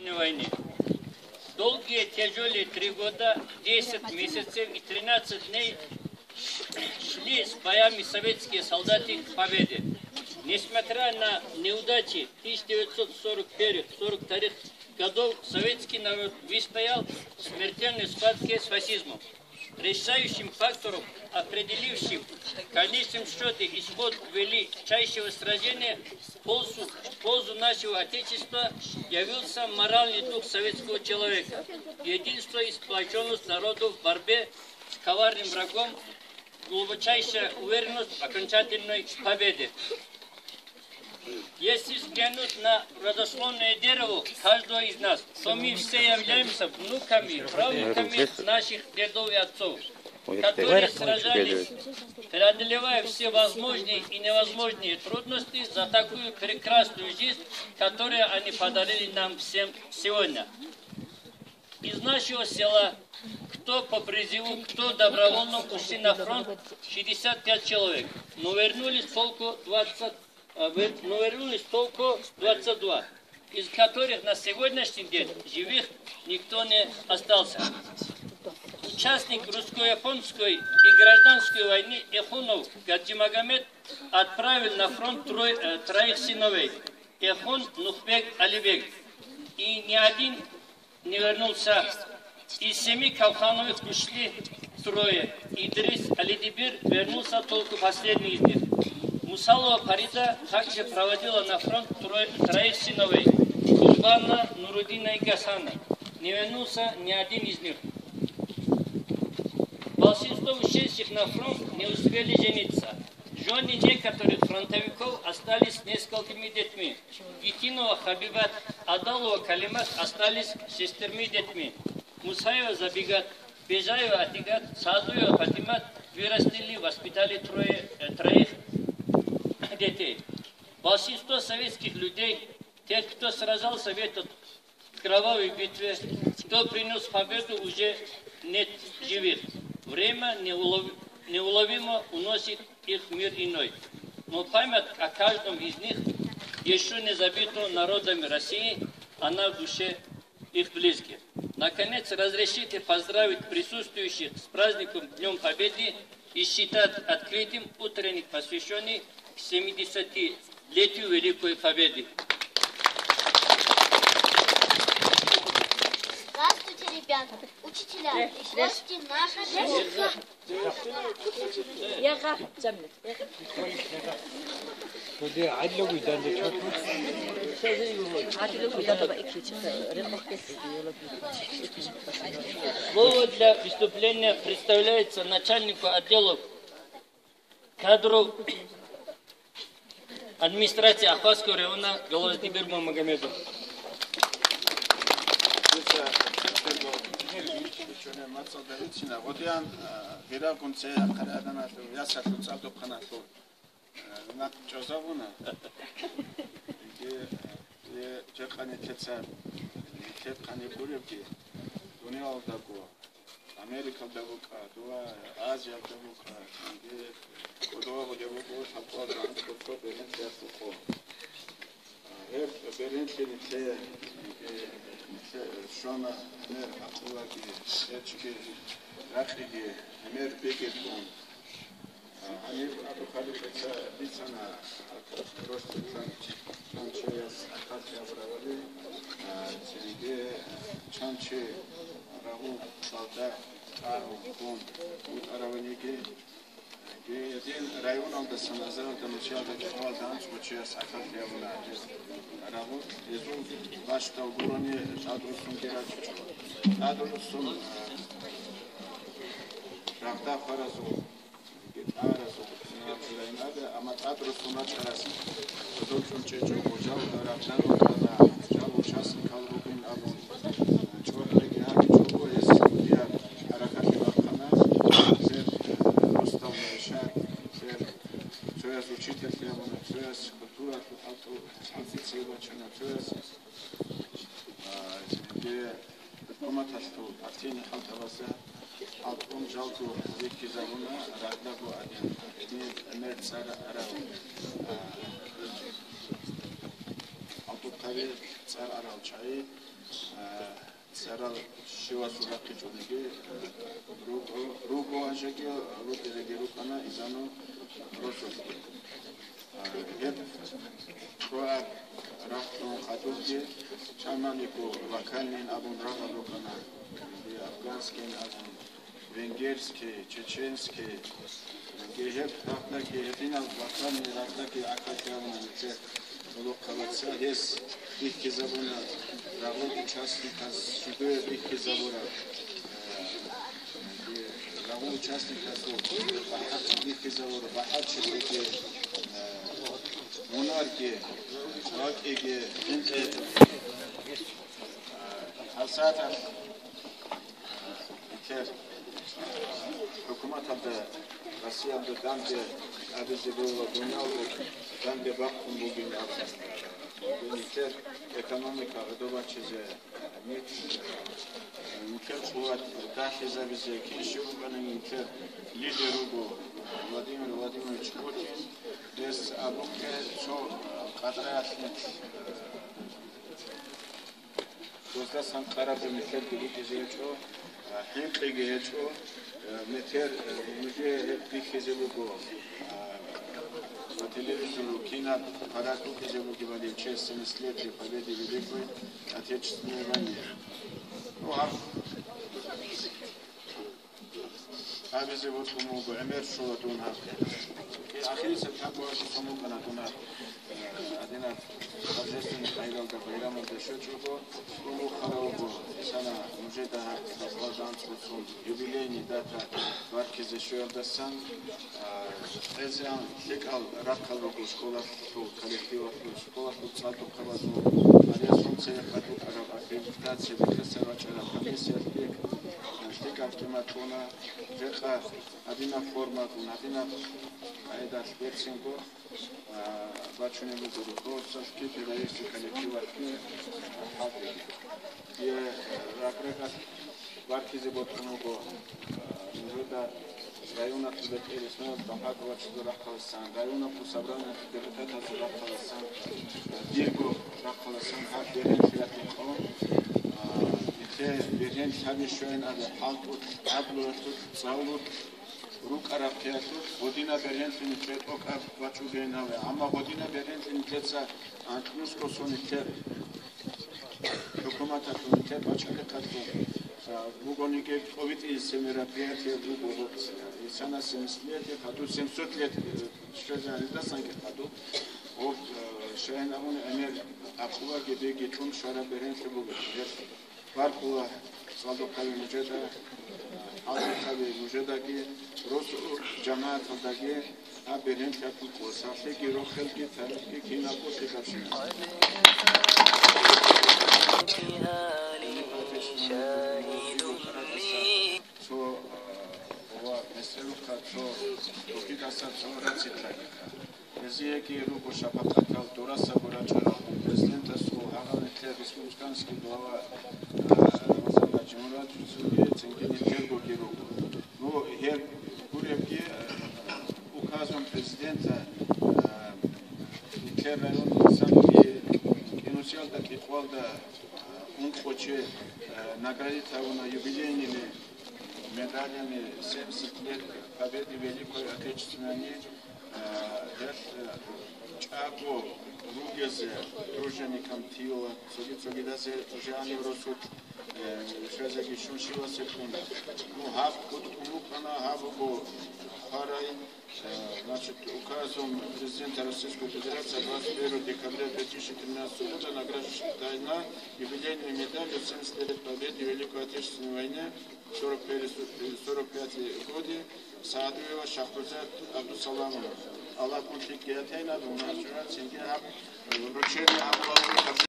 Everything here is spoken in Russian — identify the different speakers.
Speaker 1: Отечественной войне. Долгие тяжелые 3 года, 10 месяцев и 13 дней шли с боями советские солдаты к победе. Несмотря на неудачи 1941-1942 годов, советский народ выстоял в смертельной схватке с фашизмом. Решающим фактором, определившим в конечном счете исход величайшего сражения в пользу нашего Отечества, явился моральный дух советского человека, единство и сплоченность народов в борьбе с коварным врагом, глубочайшая уверенность в окончательной победе. Если взглянуть на родословное дерево каждого из нас, то мы все являемся внуками, правнуками наших дедов и отцов, которые сражались, преодолевая все возможные и невозможные трудности за такую прекрасную жизнь, которую они подарили нам всем сегодня. Из нашего села, кто по призыву, кто добровольно ушли на фронт, 65 человек, но вернулись только 22, из которых на сегодняшний день живых никто не остался. Участник русско-японской и гражданской войны Эхунов Гаджимагомед отправил на фронт троих сыновей – Эхун, Нухбек, Алибек. И ни один не вернулся. Из 7 Калхановых ушли 3. Идрис Алидибир вернулся только последний из них. Мусалова Фарида также проводила на фронт 3 сыновей – Курбана, Нурудина и Гасана. Не вернулся ни один из них. Большинство ушедших на фронт не успели жениться. Жены некоторых фронтовиков остались с несколькими детьми. Гитинова Хабибат, Адалова Калимат остались с 6 детьми. Мусаева Забигат, Бежаева Атигат, Сазуева Фатимат вырастили, воспитали 3 детей. Большинство советских людей, тех, кто сражался в этой кровавой битве, кто принес победу, уже нет живых. Время неуловимо уносит их в мир иной. Но память о каждом из них еще не забита народами России, она в душе их близких. Наконец, разрешите поздравить присутствующих с праздником Днем Победы и считать открытым утренник, посвященный 70-летию Великой Победы.
Speaker 2: Здравствуйте, ребята, учителя, гости нашего школы.
Speaker 1: Слово для выступления представляется начальнику отдела кадров администрации Ахватского района Галаздибир Магомеду.
Speaker 3: Ოდიან ვირაგუნცე ხარადანათო იასათო წადოფხანათო ნათ ჭოზავუნა ე ჯეყანი ქეცა ქეყანი გურებდი უნიალდაკო ამერიკა დაგოკა დოა აზია დაგოკა ე ოდოა გოდებო საფყავდან კოტო ბერენციასო ე ბერენცინი შონა მერ აკულაკი ეჩკი რახიგი მერ ბეკეთონ ani აბხალიფეცა ბიცანა როსტთან ჩანჩიას აკაცია ბრავალი ციგე ჩანჩი რაუ სალდა აუ კონ უტარავენიკი გეძენ რაიონამდე სანაზარ და მოჩიადა ჩვალდან მოჩიას აკაცია ბრავალი რაუ ეზუ ბაშტა გურონი ჟადრუსუნ კერაჩი ჟადრუსუნ რახტა ხარასო არასო ნაცვლენად ამა ატროსუნა ჩარას დოჩუნ ჩეჩო მოჟავ რაფთან და ჩალოჩას კალრობინ აბო ჩორლეგი აკი ჩოკო ეს ია არაკატი ვახანა ზე როსტავშა ზე ჩოეს უჩიტელი ამონა ჩოეს კულტურა თუთო ანციციება ჩანა ჩოეს ე კომათასტო პარტიენი ხალხავასა Altın jaltu zeki zamana radlago adyan mert sara ara altın tabi цар аралчай царал шивасура кичунеги руго ажеги рутереги рукана изано рососки еп проа рахтон хадуги чаманику ваканин абун рага рукана афганский абун венгерский чеченский гехеп рахтаки епинал вакани рахтаки акатявна те Локалация есть их забуна, работа участника сюда их забуна, работа участника сюда их забуна, бахачи эти монархи, ракеги, асата, итер, hukumat Россияда данде абизебела дуняла данде бакун бugün итер экономика ведовачезе мит итер куват дахиза бизе кишубанын итер лидеругу Владимир Владимирович Путин без абуке со катрясник доста санкарабе митер дигизечо химпегечо метер уже дихизелугу по телевизору кино параду кизелугивали в честь 70-летия победы Великой Отечественной войны. Ну, а без его помогу, эмер шо дунха. Ахири септембре помогу на дунха. Один торжественный хайрал да байрам да шочуго, ну хараого сана уже да баклажанцу юбилейный дата варки зашуялдасан эзян лекал ракалого школа коллектива школа цалто кабазу ариасон цехату аккредитация бекесавачара комиссия лекал климатона жеха адина формат адина айда специнго бачуне буду коцовки переести коллектива и ракрека варкизе ботнуго нужда района тудекерисна бахатова чудурахалсан района пусабрана депутата чудурахалсан дирго рахалсан хаберенфиатико ите берен хабишоен аде халтут аблуатут цаулут Рукара пятут, година беренцин треток бачугенаве, ама година беренцин тетса антнуско сонитер, документа сонитер бачаке кату, бугонике ковити семерапиятия буго, сана 70 лет, кату 700 лет, что за это санке кату, об шайнамун эмер апува гебеги чун шара беренцин буго, паркула салдокави мужеда, алдокави мужедаги Росу ҷамаатдаги аберентяку косафеги рохелги тарики кинакоси кашина со ова меселука со окидаса со рацитрагика езиеги руго шапакатал дораса борачара президента со агалете республикански глава Роза Ҷумҳурият ценгини тергоги руго ну хер Куревки указом президента Террайон Санки инусиал да Кихвалда он хочет наградить его на юбилейными медалями 70 лет победы Великой Отечественной Чаго Ругезе труженикам Тиола Цогидазе Жани Росут Шезеги Шуншива Секунда ну хав Куткунукана хаву Харай значит указом президента Российской Федерации 21 декабря 2013 года награждена юбилейной медалью 70 лет победы в Великой Отечественной войне 45 годы Саадуева Шахрузат Абдусаламова. Allah konflikt yaratayla bundan sonra çünkü hep